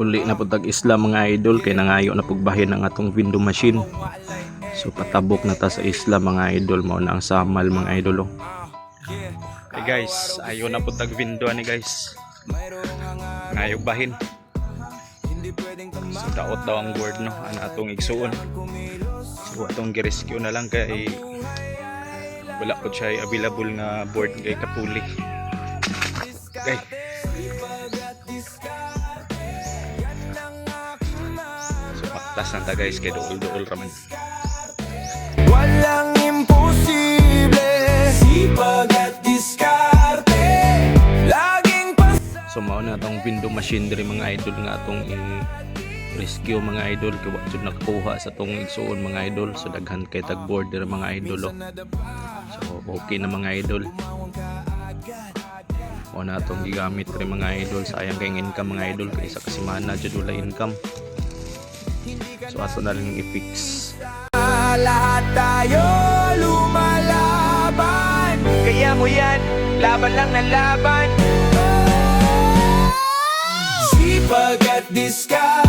Uli na po tag-isla mga idol kay nangayo na pugbahin ang atong window machine. So patabok na ta sa isla mga idol, mao na ang samal mga idol. Hey guys, ayo na po tag window ni guys. Ngayo bahin. So daot daw ang board no, ana atong igsuon. So atong gi-rescue na lang kay wala po siya available nga board kay kapuli. Okay. Tas nanta guys kay dool raman. Walang imposible, sipag at diskarte, laging So mao na atong window machine diri mga idol nga atong i-rescue mga idol kay wa jud nakakuha sa atong igsuon mga idol. So daghan kay tag board diri mga idol. So okay na mga idol. O na atong gigamit diri mga idol, sayang kay income mga idol kay sa kasimana jud wala income. So ato na lang i-fix. lahat tayo lumalaban. Kaya mo yan, laban lang na laban. Sipag at diskarte.